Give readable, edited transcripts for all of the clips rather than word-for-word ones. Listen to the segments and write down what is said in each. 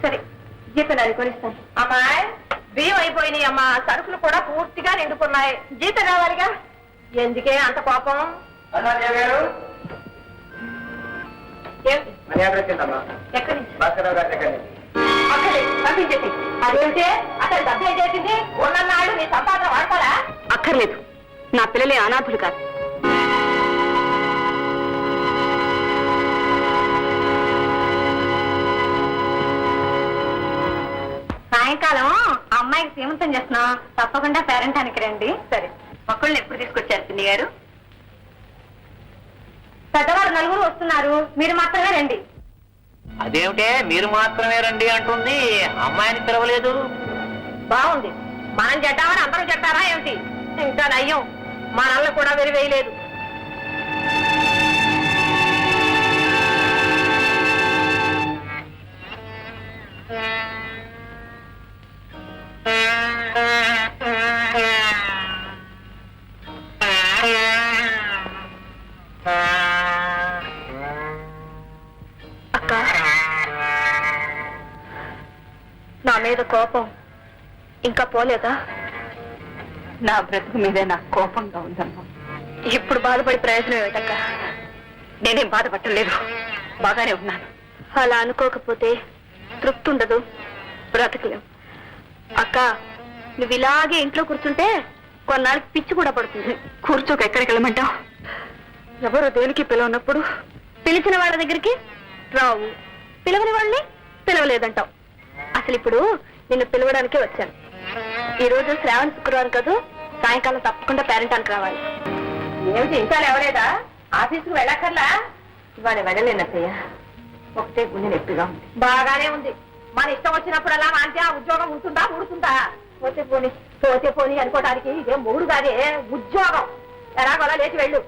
సరే జీతం అది కొనిస్తాను. అమ్మాయి బియ్యం అయిపోయినాయి అమ్మా, సరుకులు కూడా పూర్తిగా నిండుకున్నాయి. జీతం రావాలిగా. ఎందుకే అంత కోపం? పంపించేసి అదేంటే అతను డబ్బు ఏం చేసింది? ఉన్నన్నాళ్ళు నీ సంపాదన వాడతారా? అక్కర్లేదు, నా పిల్లలే అనాథులు కాదు. సాయంకాలం అమ్మాయికి సీమంతం చేస్తున్నాం, తప్పకుండా పేరెంటానికి రండి. సరే, మొక్కల్ని ఎప్పుడు తీసుకొచ్చారు పిన్ని గారు? పెద్దవాళ్ళు 4 వస్తున్నారు, మీరు మాత్రమే రండి. అదేమిటే మీరు మాత్రమే రండి అంటుంది, అమ్మాయిని పిలవలేదు? బాగుంది, మనం చెడ్డామని అందరూ చెడ్డారా ఏమిటి? ఇంకా నయ్యం, మా నల్ల కూడా వెరివేయలేదు. అక్క, నా మీద కోపం ఇంకా పోలేదా? నా బ్రతుకు మీదే నాకు కోపంగా ఉందమ్మా. ఇప్పుడు బాధపడి ప్రయోజనం ఏమిటక్క? నేనేం బాధపడలేదు, బాగానే ఉన్నాను. అలా అనుకోకపోతే తృప్తి ఉండదు, బ్రతకలేం. అక్క, నువ్వు ఇలాగే ఇంట్లో కూర్చుంటే కొన్నాళ్ళకి పిచ్చి కూడా పడుతుంది. కూర్చోక ఎక్కడికి వెళ్ళమంటావు? ఎవరు దేనికి పిలవనప్పుడు పిలిచిన వాళ్ళ దగ్గరికి రావు, పిలవని వాళ్ళని పిలవలేదంటావు. అసలు ఇప్పుడు నిన్ను పిలవడానికే వచ్చాను. ఈ రోజు శ్రావణ శుక్రవారం కాదు, సాయంకాలం తప్పకుండా పేరెంటానికి రావాలి. ఏమిటి ఇంకా లేవలేదా? ఆఫీసుకు వెళ్ళక్కర్లా? ఇవాళ వెళ్ళలేనత్తయ్య, ఒకటే గుండె నొప్పిగా ఉంది. బాగానే ఉంది. మన ఇష్టం వచ్చినప్పుడల్లా అంటే ఆ ఉద్యోగం ఉంటుందా ఊడుతుందా? పోతే పోనీ పోతే పోనీ అనుకోవడానికి ఇదే మూడు కాదే ఉద్యోగం. ఎలాగోలా లేచి వెళ్ళు.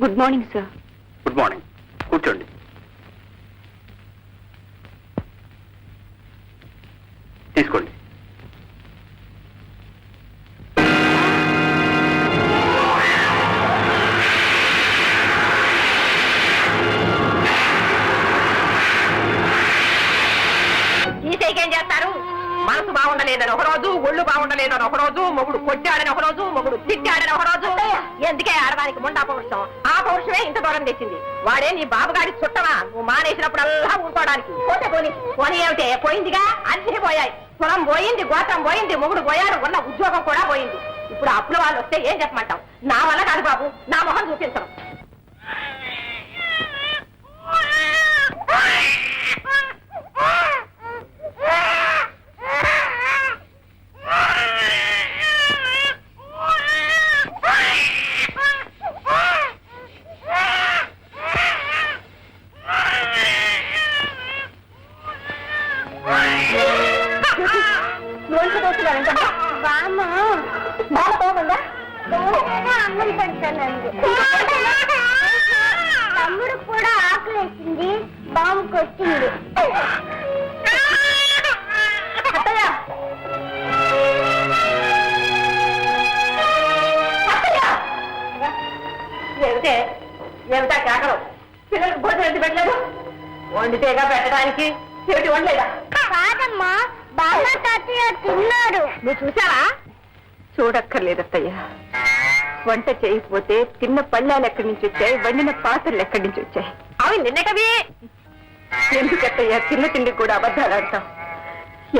Good morning sir. Good morning, కూర్చోండి. తీసుకోండి. ఏం చేస్తారు? మనసు బాగుండలేదని ఒకరోజు, ఒళ్ళు బాగుండలేదని ఒకరోజు, మొగుడు కొట్టాడని ఒకరోజు, మొగుడు తిట్టాడని ఒకరోజు. ఎందుకే ఆడడానికి ముండా పౌరుషం? ఆ పౌరుషమే ఇంత దూరం తెచ్చింది. వాడే నీ బాబుగాడి చుట్టమా? నువ్వు మానేసినప్పుడల్లా ఊరుకోవడానికి. పోతే పోని పోనీ ఏమిటే? పోయిందిగా, అన్ని పోయాయి. కులం పోయింది, గోత్రం పోయింది, మొగుడు పోయాడు, ఉన్న ఉద్యోగం కూడా పోయింది. ఇప్పుడు అప్పుల వాళ్ళు వస్తే ఏం చెప్పమంటావు? నా వల్ల కాదు బాబు, నా మొహం చూపించడం. తమ్ముడు కూడా ఆకలేసింది, బాంబుకి వచ్చింది. ఏమిటే ఏమిటా కేకలు? పిల్లలకు భోజనం ఎందుకు పెట్టలేదు? వండితేగా పెట్టడానికి. ఏమిటి వండలేదా? కాదమ్మా, బామ్మ తాతయ్య తిన్నారు. నువ్వు చూసావా? చూడక్కర్లేదత్తయ్య. వంట చేయకపోతే తిన్న పళ్ళాలు ఎక్కడి నుంచి వచ్చాయి, వండిన పాత్రలు ఎక్కడి నుంచి వచ్చాయి? అవి నిన్నటవి. ఎందుకత్తయ్య తిన్న తిండి కూడా అబద్ధాలు ఆడతాం?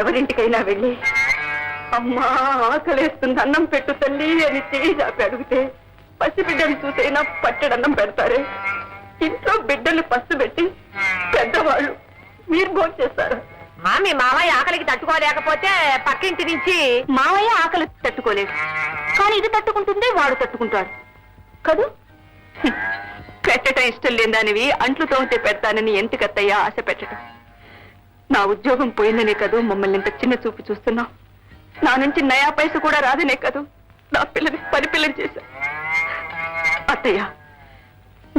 ఎవరింటికైనా వెళ్ళి అమ్మా ఆకలేస్తుంది, అన్నం పెట్టు తల్లి అని చేయి చాపి అడిగితే పసిబిడ్డను చూసైనా పట్టడన్నం పెడతారే. ఇంట్లో బిడ్డలు పసు పెట్టి పెద్దవాళ్ళు మీరు భోజనం చేస్తారు. మీ మామయ్య ఆకలికి తట్టుకోలేకపోతే పక్కింటి నుంచి. మావయ్య ఆకలి తట్టుకోలేదు, కానీ ఇది తట్టుకుంటుంది, వాడు తట్టుకుంటాడు కదూ. పెట్టడం ఇష్టం లేదానివి అంట్లు తోమితే పెడతానని ఎందుకత్తయ్యా ఆశ పెట్టడం? నా ఉద్యోగం పోయిందనే కదూ మమ్మల్ని ఇంత చిన్న చూపు చూస్తున్నావు. నా నుంచి నయా పైస కూడా రాదనే కదూ నా పిల్లని పరిపిల్లం చేశా. అత్తయ్య,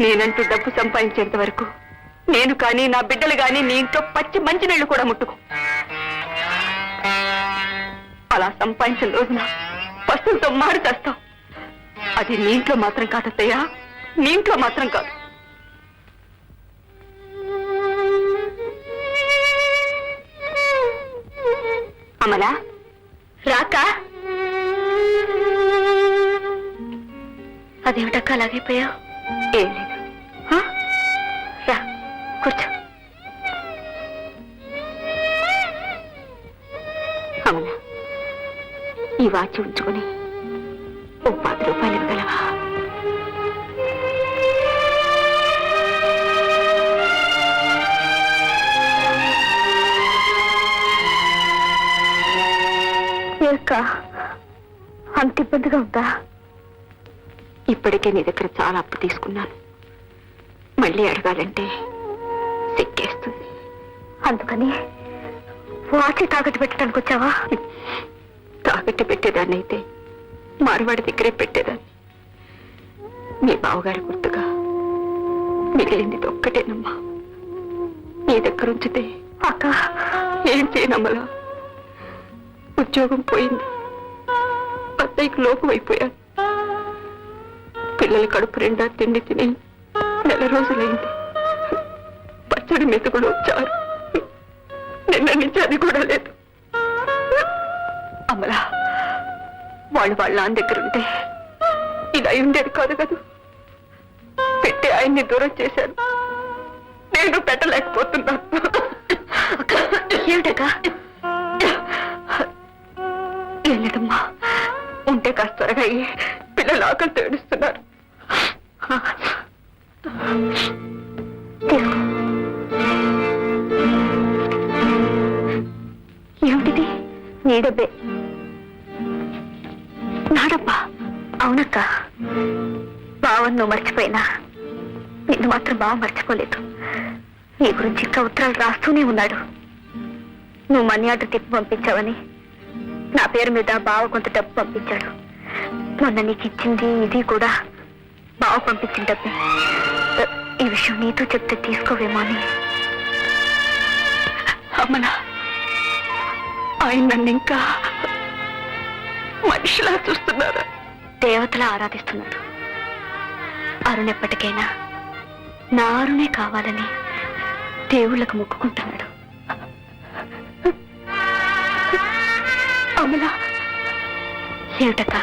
నేనంటూ డబ్బు సంపాదించేంత వరకు నేను కానీ నా బిడ్డలు కానీ నీ ఇంట్లో పచ్చి మంచినీళ్లు కూడా ముట్టుకో. అలా సంపాదించిన రోజున పస్తులతో మాడి తెస్తావు. అది నీ ఇంట్లో మాత్రం కాదత్తయ్యా, నీ ఇంట్లో మాత్రం కాదు. అమలా రాక అదేమిటక్క అలాగైపోయావు? ఏం లేదు. రా కూర్చో. అమలా, ఈ వాచ్ ఉంచుకొని ఓ 10 రూపాయలు ఇవ్వగలవా? అంత ఇబ్బందిగా ఉందా? ఇప్పటికే నీ దగ్గర చాలా అప్పు తీసుకున్నాను. మళ్ళీ అడగాలంటే సిగ్గేస్తుంది. అందుకని వాచి తాకట్టు పెట్టడానికి వచ్చావా? తాకట్టు పెట్టేదాన్ని అయితే మార్వాడి దగ్గరే పెట్టేదాన్ని. మీ బావగారి గుర్తుగా మిగిలింది ఒక్కటేనమ్మా. నీ దగ్గర ఉంచితే అక్క ఏం చేయనమ్మలా. ఉద్యోగం పోయింది, అత్తయ్యకి లోకం అయిపోయాను. పిల్లల కడుపు నిండా తిండి తిని నెల రోజులైంది. పచ్చడి మెతుకులు వచ్చారు. నిన్న నుంచి అది కూడా లేదు. అమలా, వాళ్ళ నాన్న దగ్గర ఉంటే ఇలా ఉండేది కాదు కదా. పెట్టి ఆయన్ని దూరం చేశాను. నేను పెట్టలేకపోతున్నాను. ఏమిటగా? ఏం లేదమ్మా, ఉంటే కాస్త త్వరగా పిల్లలు ఆకలితో ఏడుస్తున్నారు. ఏమిటిది? నీ డబ్బే. నా డబ్బా? అవునక్క. బావని నువ్వు మర్చిపోయినా నిన్ను మాత్రం బావ మర్చిపోలేదు. నీ గురించి ఇంకా ఉత్తరాలు రాస్తూనే ఉన్నాడు. నువ్వు మనీ ఆర్డర్ తిప్పి పంపించావని నా పేరు మీద బావ కొంత డబ్బు పంపించాడు. మొన్న నీకు ఇచ్చింది ఇది కూడా బావ పంపించిన డబ్బే. ఈ విషయం నీతో చెప్తే తీసుకోవేమో అని. అమ్మనా, ఆయన నన్ను ఇంకా మనిషిలా చూస్తున్నారా? దేవతలా ఆరాధిస్తున్నాడు. అరుణ్ ఎప్పటికైనా నా అరుణే కావాలని దేవుళ్ళకు మొక్కుకుంటున్నాడు. అమలా, ఏమిటక్క?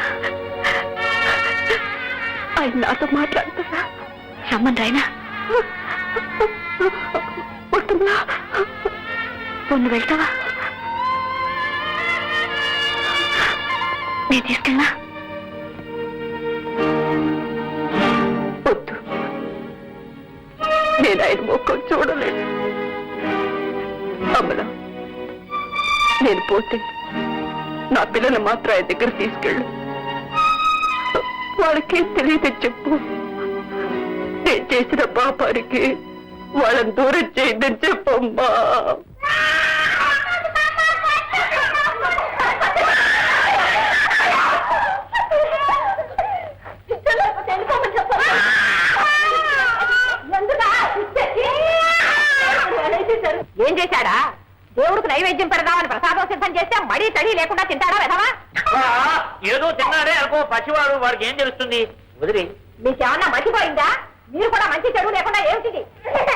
ఆయన నాతో మాట్లాడుతున్నా. రమ్మని రాయనా? వస్తుందా? పొన్ను వెళ్తావా? నేను తీసుకెళ్ళా? వద్దు, నేను ఆయన మొక్కలు చూడలేను. అమలా, నేను పోతే నా పిల్లలు మాత్రం ఆయన దగ్గర తీసుకెళ్ళు. వాళ్ళకేం తెలియదని చెప్పు. నేను చేసిన పాపానికి వాళ్ళని దూరం చేయొద్దని చెప్పమ్మా. ఏం చేశాడా? దేవుడికి నైవేద్యం పెడదామని ప్రసాదం సిద్ధం చేస్తే మరీ తడి లేకుండా తింటాడా వెధవా? ఏదో తిన్నాడే అనుకో, పసివాడు, వాడికి ఏం తెలుస్తుంది? వదిలి. మీకేమన్నా మర్చిపోయిందా? మీరు కూడా మంచి చెడు లేకుండా ఏమిటిది?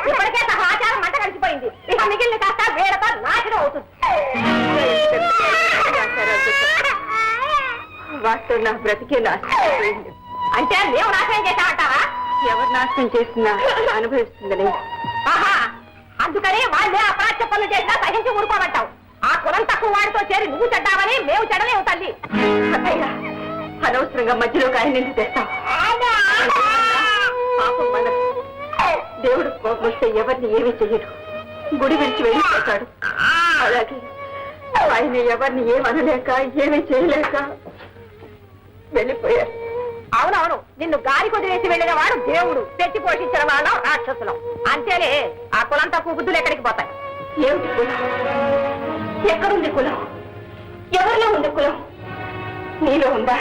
ఇప్పటికే సహా ఆచారం మంట కలిసిపోయింది. ఇక మిగిలిన కాస్త వేడతో నాశనం అవుతుంది. వాస్తవం నా బ్రతికే నాశనం. అంటే మేము నాశనం చేశామంటావా? ఎవరు నాశనం చేసినా అనుభవిస్తుందని. ఆహా, అందుకని వాళ్ళే అపరాధ్య పనులు చేసినా సహించి ఊరుకోమంటావు. ఆ కులం తక్కువ వాడితో చేరి నువ్వు చెడ్డావని మేము చెడలేవు తల్లి. అత్తయ్య, అనవసరంగా మధ్యలోకి ఆయన నిన్ను తెస్తాం. పాపం మనకు. దేవుడు కోపం వస్తే ఎవరిని ఏమీ చెయ్యడు. గుడి విడిచి వెళ్ళిపోతాడు. అలాగే ఆయన ఎవరిని ఏమనలేక ఏమీ చేయలేక వెళ్ళిపోయారు. అవునవును, నిన్ను గాలి కొదివేసి వెళ్ళిన వాడు దేవుడు, తెచ్చి పోషించిన వాళ్ళం రాక్షసులం. అంతేలే, ఆ కులం తక్కువ బుద్ధులు ఎక్కడికి పోతాయి? ఏమిటి కులం? ఎక్కడుంది కులం? ఎవరిలో ఉంది కులం? నీలో ఉందా?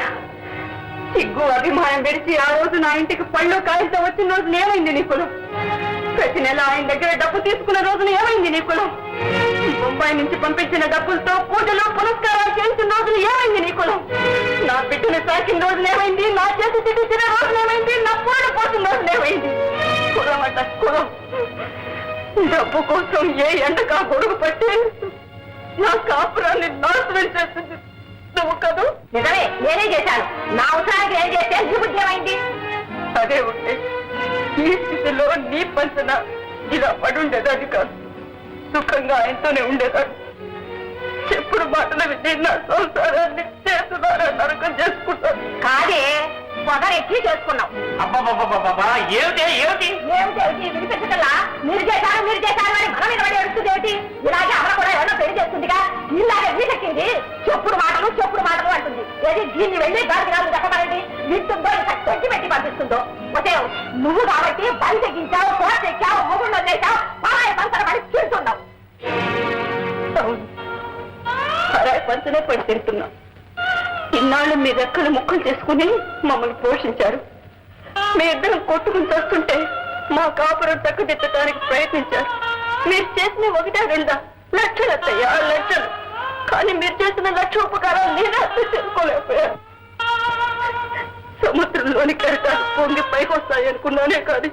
సిగ్గు అభిమానం విడిచి ఆ రోజు నా ఇంటికి పళ్ళు కాయలతో వచ్చిన రోజున ఏమైంది నీ కులం? ప్రతి నెల ఆయన దగ్గర డబ్బు తీసుకున్న రోజున ఏమైంది నీ కులం? బొంబాయి నుంచి పంపించిన డబ్బులతో పూజలు పురస్కారాలు చేసిన రోజున ఏమైంది నీ కులం? నా బిడ్డను సాకిన రోజున ఏమైంది? నా చేతి తిట్టి తిన రోజున ఏమైంది? నా పూలు పోసిన రోజున ఏమైంది? కులం అంట, కులం. డబ్బు కోసం ఏ ఎండకా గొడుగు పట్టి నా కాపురాన్ని నాశనం చేసింది నువ్వు కదూ. నిజమే, నేనే చేశాను. నా అవసరానికి ఏం చేస్తే నీ బుద్ధి ఏమైంది? అదే ఉంటే ఈ స్థితిలో నీ పంచన ఇలా పడుండేదాన్ని కాదు. సుఖంగా ఆయనతోనే ఉండేదాన్ని. చెప్పుడు మాటలు విని నా సంసారాన్ని చేస్తున్నారా నరకం చేసుకుంటాను. కాదే, పొగరెక్కి చేసుకున్నాం. అబ్బా ఏమిటి ఏమిటి ఏమిటి వినిపించగలా? మీరు చేశారు అని మన మీద పడి ఏడుస్తుంది ఏమిటి? ఇలాగే అమ్మ కూడా ఎవరో పెళ్లి చేస్తుందిగా, ఇలాగే వీటెక్కింది. చెప్పుడు మాటలు అంటుంది. ఏది దీన్ని వెళ్ళి గారికి రాదు చెప్పమనండి. వింటుందో ఇంకా తగ్గి పెట్టి పంపిస్తుందో. ఒకే నువ్వు కాబట్టి బలి తెగించావు, కోట ఎక్కావు, మొగుళ్ళు వదిలేశావు, పరాయి పంచన పడి తింటున్నావు. పరాయి పంచనే పడి తింటున్నాం. ఇన్నాళ్ళు మీ రెక్కలు ముక్కలు చేసుకుని మమ్మల్ని పోషించారు. మీ ఇద్దరం కొట్టుకుని చేస్తుంటే మా కాపురం చక్కదిద్దడానికి ప్రయత్నించారు. మీరు చేసిన 1-2 లక్షలు అత్తయ్యా, లక్షలు. కానీ మీరు చేసిన 1,00,000 ఉపకారాలు నేనే అర్థం చేసుకోలేకపోయాను. సముద్రంలోని కెరటాలు పొంగి పైకి వస్తాయి అనుకున్నానే కానీ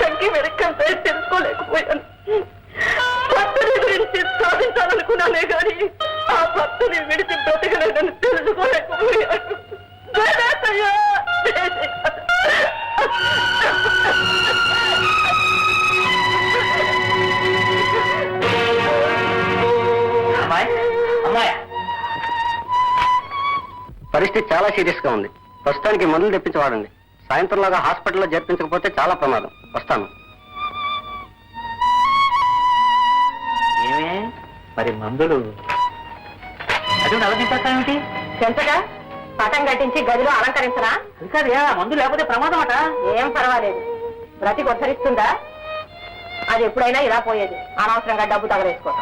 తగ్గి వెనక్కంతా తెలుసుకోలేకపోయాను. భర్తని గురించి సాధించాలనుకున్నానే కానీ ఆ భర్తని విడిచి బ్రతకలేదని తెలుసుకోలేకపోయాను. అమ్మాయి పరిస్థితి చాలా సీరియస్ గా ఉంది. ప్రస్తుతానికి మందులు తెప్పించి వాడండి. సాయంత్రంలాగా హాస్పిటల్లో చేర్పించకపోతే చాలా ప్రమాదం. వస్తాను. ఏమే మరి మందులు అటు అలా తింటాేమిటి? ఎంతగా పటం కట్టించి గదిలో అలంకరించరా? అది మందు లేకపోతే ప్రమాదం అట. ఏం పర్వాలేదు, బ్రతికి ఉద్ధరిస్తుందా? అది ఎప్పుడైనా ఇలా పోయేది. అనవసరంగా డబ్బు తగలేసుకోవటం.